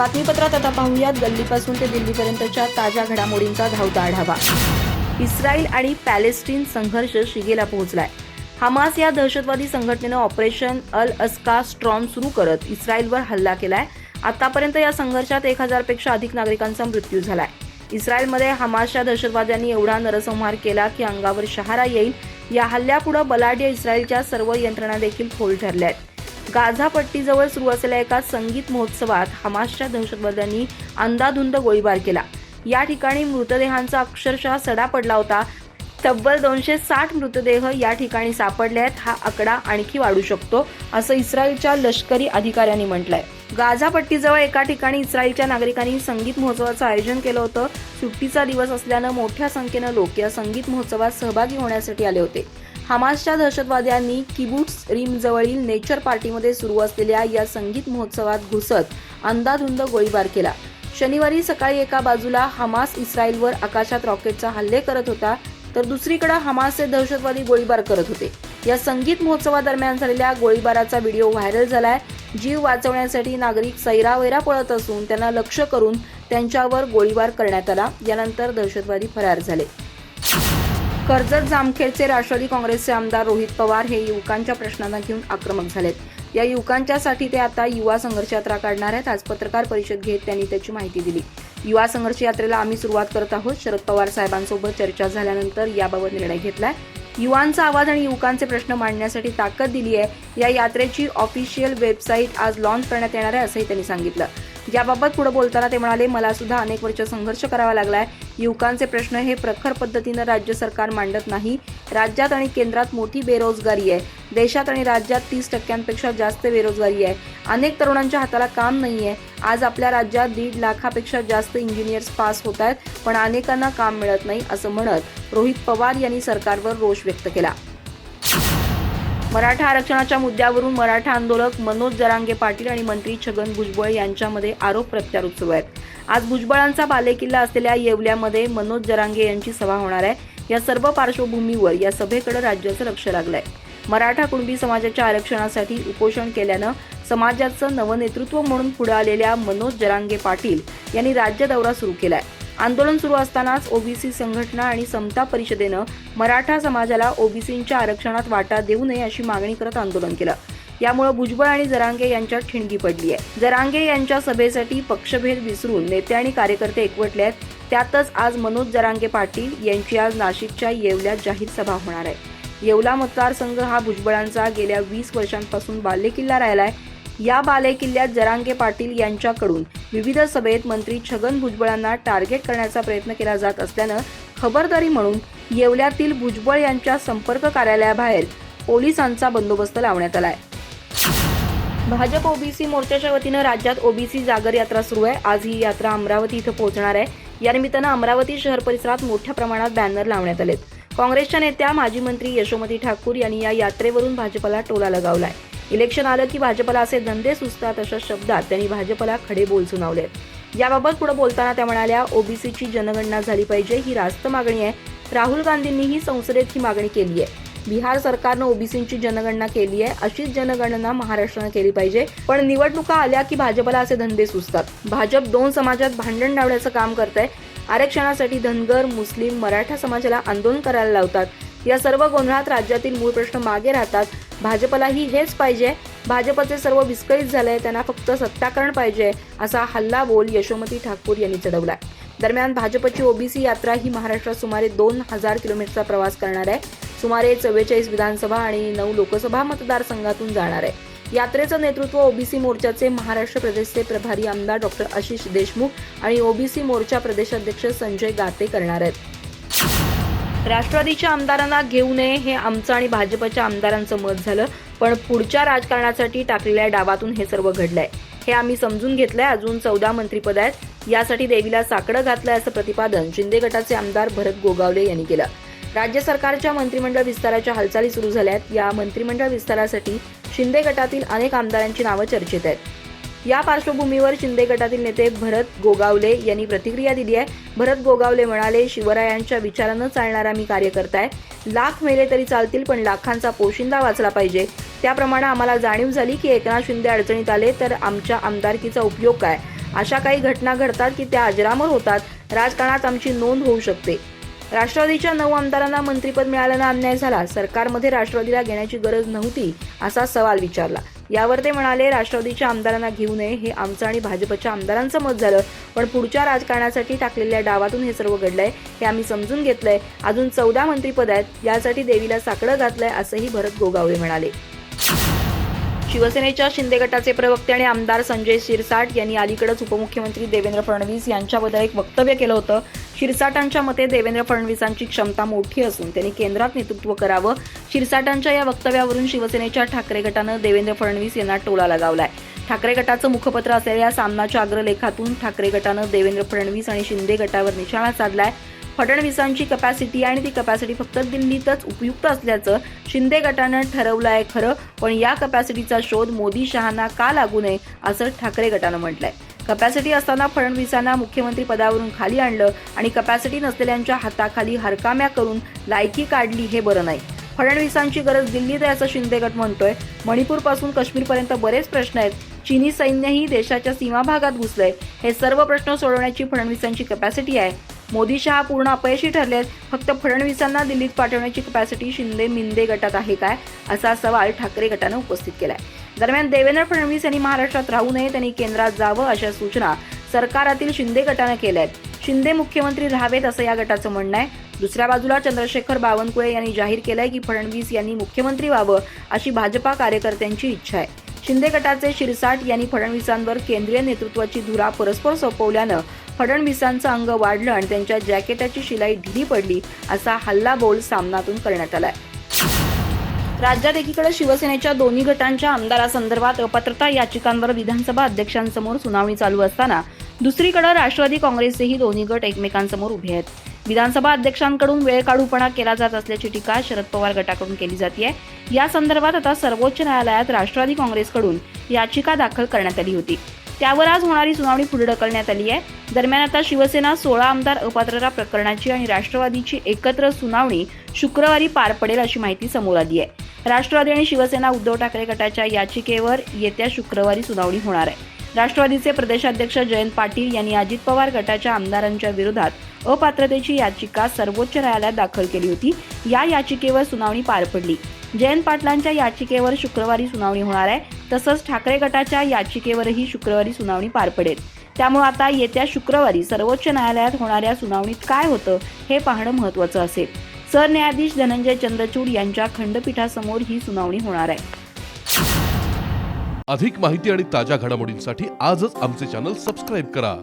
बातमीपत्रात आता पाहूयात गल्लीपासून ते दिल्लीपर्यंतच्या ताज्या घडामोडींचा धावता आढावा। इस्रायल आणि पॅलेस्टाईन संघर्ष शिगेला पोहोचलाय। हमास या दहशतवादी संघटनेनं ऑपरेशन अल अस्का स्ट्रॉम सुरू करत इस्रायलवर हल्ला केलाय। आतापर्यंत या संघर्षात 1000 पेक्षा अधिक नागरिकांचा मृत्यू झालाय। इस्रायलमध्ये हमासच्या दहशतवाद्यांनी एवढा नरसंहार केला की अंगावर शहारा येईल। या हल्ल्यापुढे बलाढ्य इस्रायलच्या सर्व यंत्रणा देखील फोल ठरल्या आहेत। गाझा पट्टीजवळ सुरू असलेल्या एका संगीत महोत्सवात हमासच्या दहशतवाद्यांनी अंधाधुंद गोळीबार केला। या ठिकाणी मृतदेहांचा अक्षरशः सडा पडला होता। तब्बल 260 मृतदेह या ठिकाणी सापडले आहेत। हा आकडा आणखी वाढू शकतो असं इस्रायलच्या लष्करी अधिकाऱ्यांनी म्हटलंय। गाझा पट्टीजवळ एका ठिकाणी इस्रायलच्या नागरिकांनी संगीत महोत्सवाचं आयोजन केलं होतं। सुट्टीचा दिवस असल्यानं मोठ्या संख्येनं लोक या संगीत महोत्सवात सहभागी होण्यासाठी आले होते। हमासच्या दहशतवाद्यांनी किबुट्स रिम जवळील नेचर पार्टीमध्ये सुरू असलेल्या या संगीत महोत्सवात घुसत अंधाधुंद गोळीबार केला। शनिवारी सकाळी एका बाजूला हमास इस्रायलवर आकाशात रॉकेटचा हल्ले करत होता, तर दुसरीकडे हमासचे दहशतवादी गोळीबार करत होते। या संगीत महोत्सवादरम्यान झालेल्या गोळीबाराचा व्हिडिओ व्हायरल झालाय। जीव वाचवण्यासाठी नागरिक सैरावैरा पळत असून त्यांना लक्ष्य करून त्यांच्यावर गोळीबार करण्यात आला। यानंतर दहशतवादी फरार झाले। कर्जत जामखेडचे राष्ट्रवादी काँग्रेसचे आमदार रोहित पवार हे युवकांच्या प्रश्नांना घेऊन आक्रमक झालेत। या युवकांच्यासाठी ते आता युवा संघर्ष यात्रा काढणार आहेत। आज पत्रकार परिषद घेत त्यांनी त्याची माहिती दिली। युवा संघर्ष यात्रेला आम्ही सुरुवात करत आहोत। शरद पवार साहेबांसोबत चर्चा झाल्यानंतर याबाबत निर्णय घेतलाय। युवांचा आवाज आणि युवकांचे प्रश्न मांडण्यासाठी ताकद दिली आहे। या यात्रेची ऑफिशियल वेबसाईट आज लॉन्च करण्यात येणार आहे असंही त्यांनी सांगितलं। याबाबत पुढे बोलताना ते म्हणाले, मला सुद्धा अनेक वर्ष संघर्ष करावा लागलाय। युवकांचे प्रश्न हे प्रखर पद्धतीने राज्य सरकार मांडत नाही। राज्यात आणि केंद्रात मोठी बेरोजगारी आहे। देशात आणि राज्यात 30% जास्त बेरोजगारी आहे। अनेक तरुणांच्या हाताला काम नाहीये। आज आपल्या राज्यात 1.5 लाखापेक्षा जास्त इंजिनियर्स पास होत आहेत, पण अनेकांना काम मिळत नाही असं म्हणत रोहित पवार यांनी सरकारवर रोष व्यक्त केला। मराठा आरक्षणाच्या मुद्द्यावरून मराठा आंदोलक मनोज जरांगे पाटील आणि मंत्री छगन भुजबळ यांच्यामध्ये आरोप प्रत्यारोप सुरू आहेत। आज भुजबळांचा बालेकिल्ला असलेल्या येवल्यामध्ये मनोज जरांगे यांची सभा होणार आहे। या सर्व पार्श्वभूमीवर या सभेकडे राज्याचं लक्ष लागलंय। मराठा कुणबी समाजाच्या आरक्षणासाठी उपोषण केल्यानं समाजाचं नवनेतृत्व म्हणून पुढे आलेल्या मनोज जरांगे पाटील यांनी राज्य दौरा सुरू केलाय। आंदोलन सुरू असतानाच ओबीसी संघटना आणि समता परिषदेनं मराठा समाजाला ओबीसींच्या आरक्षणात वाटा देऊ नये अशी मागणी करत आंदोलन केलं। यामुळे भुजबळ आणि जरांगे यांच्यात ठिणगी पडली आहे। जरांगे यांच्या सभेसाठी पक्षभेद विसरून नेते आणि कार्यकर्ते एकवटले आहेत। त्यातच आज मनोज जरांगे पाटील यांची आज नाशिकच्या येवल्यात जाहीर सभा होणार आहे। येवला मतदारसंघ हा भुजबळांचा गेल्या 20 वर्षांपासून बालेकिल्ला राहिलाय। या बालेकिल्ल्यात जरांगे पाटील यांच्याकडून विविध सभेत मंत्री छगन भुजबळांना टार्गेट करण्याचा प्रयत्न केला जात असल्यानं खबरदारी म्हणून येवल्यातील भुजबळ यांच्या संपर्क कार्यालयाबाहेर पोलिसांचा बंदोबस्त लावण्यात आलाय। भाजप ओबीसी मोर्चाच्या वतीनं राज्यात ओबीसी जागर यात्रा सुरू आहे। आज ही यात्रा अमरावती इथं पोहोचणार आहे। या निमित्तानं अमरावती शहर परिसरात मोठ्या प्रमाणात बॅनर लावण्यात आलेत। काँग्रेसच्या नेत्या माजी मंत्री यशोमती ठाकूर यांनी या यात्रेवरून भाजपला टोला लगावलाय। इलेक्शन आलं की भाजपला असे धंदे सुचतात अशा शब्दात त्यांनी भाजपला खडे बोल सुनावलेत। याबाबत पुढे बोलताना त्या म्हणाल्या, ओबीसीची जनगणना झाली पाहिजे ही रास्त मागणी आहे। राहुल गांधींनीही संसदेत ही मागणी केली आहे। बिहार सरकारनं ओबीसींची जनगणना केली आहे। अशीच जनगणना महाराष्ट्रानं केली पाहिजे। पण निवडणुका आल्या की भाजपला असे धंदे सुचतात। भाजप 2 समाजात भांडण लावण्याचं काम करतंय। आरक्षणासाठी धनगर, मुस्लिम, मराठा समाजाला आंदोलन करायला लावतात। या सर्व गोंधळात राज्यातील मूळ प्रश्न मागे राहतात। भाजपलाही हेच पाहिजे। भाजपचे सर्व विस्कळीत झाले, त्यांना फक्त सत्ताकरण पाहिजे असा हल्ला बोल यशोमती ठाकूर यांनी चढवलाय। दरम्यान भाजपची ओबीसी यात्रा ही महाराष्ट्रात सुमारे 2000 किलोमीटरचा प्रवास करणार आहे। सुमारे 44 विधानसभा आणि 9 लोकसभा मतदारसंघातून जाणार आहे। यात्रेचं नेतृत्व ओबीसी मोर्चाचे महाराष्ट्र प्रदेशचे प्रभारी आमदार डॉक्टर आशिष देशमुख आणि ओबीसी मोर्चा प्रदेशाध्यक्ष संजय गाते करणार आहेत। राष्ट्रवादीच्या आमदारांना घेऊ नये हे आमचं आणि भाजपच्या आमदारांचं मत झालं, पण पुढच्या राजकारणासाठी टाकलेल्या डावातून हे सर्व घडलंय। हे आम्ही समजून घेतलंय। अजून 14 मंत्रिपद आहेत। यासाठी देवीला साकडं घातलंय असं प्रतिपादन शिंदे गटाचे आमदार भरत गोगावले यांनी केलं। राज्य सरकारच्या मंत्रिमंडळ विस्ताराच्या हालचाली सुरू झाल्या आहेत। या मंत्रिमंडळ विस्तारासाठी शिंदे गटातील अनेक आमदारांची नावं चर्चेत आहेत। या पार्श्वभूमीवर शिंदे गटातील नेते भरत गोगावले यांनी प्रतिक्रिया दिली आहे। भरत गोगावले म्हणाले, शिवरायांच्या विचारानं चालणारा मी कार्यकर्ता आहे। लाख मेले तरी चालतील, पण लाखांचा पोशिंदा वाचला पाहिजे। त्याप्रमाणे आम्हाला जाणीव झाली की एकनाथ शिंदे अडचणीत आले तर आमच्या आमदारकीचा उपयोग काय। अशा काही घटना घडतात की त्या अजरामर होतात. राजकारणात आमची नोंद होऊ शकते. राष्ट्रवादीच्या 9 आमदारांना मंत्रिपद मिळाल्यानं अन्याय झाला. सरकारमध्ये राष्ट्रवादीला घेण्याची गरज नव्हती असा सवाल विचारला. यावर ते म्हणाले, राष्ट्रवादीच्या आमदारांना घेऊ नये हे आमचं आणि भाजपच्या आमदारांचं मत झालं, पण पुढच्या राजकारणासाठी टाकलेल्या डावातून हे सर्व घडलंय हे आम्ही समजून घेतलंय. अजून 14 मंत्रिपद आहेत, यासाठी देवीला साकडं घातलंय असंही भरत गोगावले म्हणाले. शिवसेनेच्या शिंदे गटाचे प्रवक्ते आणि आमदार संजय शिरसाट यांनी अलीकडेच उपमुख्यमंत्री देवेंद्र फडणवीस यांच्याबद्दल एक वक्तव्य केलं होतं. शिरसाटांच्या मते देवेंद्र फडणवीसांची क्षमता मोठी असून त्यांनी केंद्रात नेतृत्व करावं. शिरसाटांच्या या वक्तव्यावरून शिवसेनेच्या ठाकरे गटानं देवेंद्र फडणवीस यांना टोला लगावलाय. ठाकरे गटाचं मुखपत्र असलेल्या सामनाच्या अग्रलेखातून ठाकरे गटानं देवेंद्र फडणवीस आणि शिंदे गटावर निशाणा साधलाय. फडणवीसांची कॅपॅसिटी आणि ती कॅपॅसिटी फक्त दिल्लीतच उपयुक्त असल्याचं शिंदे गटानं ठरवलंय खरं, पण या कॅपॅसिटीचा शोध मोदी शहांना का लागू नये असं ठाकरे गटानं म्हटलंय. कॅपॅसिटी असताना फडणवीसांना मुख्यमंत्री पदावरून खाली आणलं आणि कॅपॅसिटी नसलेल्यांच्या हाताखाली हरकाम्या करून लायकी काढली हे बरं नाही. फडणवीसांची गरज दिल्लीत आहे असं शिंदे गट म्हणतोय. मणिपूरपासून काश्मीरपर्यंत बरेच प्रश्न आहेत. चीनी सैन्यही देशाच्या सीमा भागात घुसलंय. हे सर्व प्रश्न सोडवण्याची फडणवीसांची कॅपॅसिटी आहे. मोदी शहा पूर्ण अपयशी ठरलेत. फक्त फडणवीसांना दिल्लीत पाठवण्याची कॅपॅसिटी शिंदे मिंदे गटात आहे काय असा सवाल ठाकरे गटानं उपस्थित केलाय. दरम्यान देवेंद्र फडणवीस यांनी महाराष्ट्रात राहू नये, त्यांनी केंद्रात जावं अशा सूचना सरकारातील शिंदे गटानं केल्या आहेत. शिंदे मुख्यमंत्री राहावेत असं या गटाचं म्हणणं आहे. दुसऱ्या बाजूला चंद्रशेखर बावनकुळे यांनी जाहीर केलंय की फडणवीस यांनी मुख्यमंत्री व्हावं अशी भाजपा कार्यकर्त्यांची इच्छा आहे. शिंदे गटाचे शिरसाट यांनी फडणवीसांवर केंद्रीय नेतृत्वाची धुरा परस्पर सोपवल्यानं फडणवीसांचं अंग वाढलं आणि त्यांच्या जॅकेटाची शिलाई ढिली पडली असा हल्लाबोल सामनातून करण्यात आलाय. राज्यात एकीकडे शिवसेनेच्या दोन्ही गटांच्या आमदारांसंदर्भात अपात्रता याचिकांवर विधानसभा अध्यक्षांसमोर सुनावणी चालू असताना दुसरीकडे राष्ट्रवादी काँग्रेसचेही दोन्ही गट एकमेकांसमोर उभे आहेत. विधानसभा अध्यक्षांकडून वेळकाढूपणा केला जात असल्याची टीका शरद पवार गटाकडून केली जाते. या संदर्भात आता सर्वोच्च न्यायालयात राष्ट्रवादी काँग्रेसकडून याचिका दाखल करण्यात आली होती. त्यावर आज होणारी सुनावणी पुढे ढकलण्यात आली आहे. दरम्यान आता शिवसेना 16 आमदार अपात्रता प्रकरणाची आणि राष्ट्रवादीची एकत्र सुनावणी शुक्रवारी पार पडेल अशी माहिती समोर आली आहे. राष्ट्रवादी आणि शिवसेना उद्धव ठाकरे गटाच्या याचिकेवर येत्या शुक्रवारी सुनावणी होणार आहे. राष्ट्रवादीचे प्रदेशाध्यक्ष जयंत पाटील यांनी अजित पवार गटाच्या आमदारांच्या विरोधात अपात्रतेची याचिका सर्वोच्च न्यायालयात दाखल केली होती. या याचिकेवर सुनावणी पार पडली. जयंत पाटलांच्या याचिकेवर शुक्रवारी सुनावणी होणार आहे. तसंच ठाकरे गटाच्या याचिकेवरही शुक्रवारी सुनावणी पार पडेल. त्यामुळे आता येत्या शुक्रवारी सर्वोच्च न्यायालयात होणाऱ्या सुनावणीत काय होतं हे पाहणं महत्त्वाचं असेल. सरन्यायाधीश धनंजय चंद्रचूड यांच्या खंडपीठासमोर ही सुनावणी होणार आहे. अधिक माहिती आणि ताज्या घडामोडींसाठी आजच आमचे चॅनल सबस्क्राईब करा.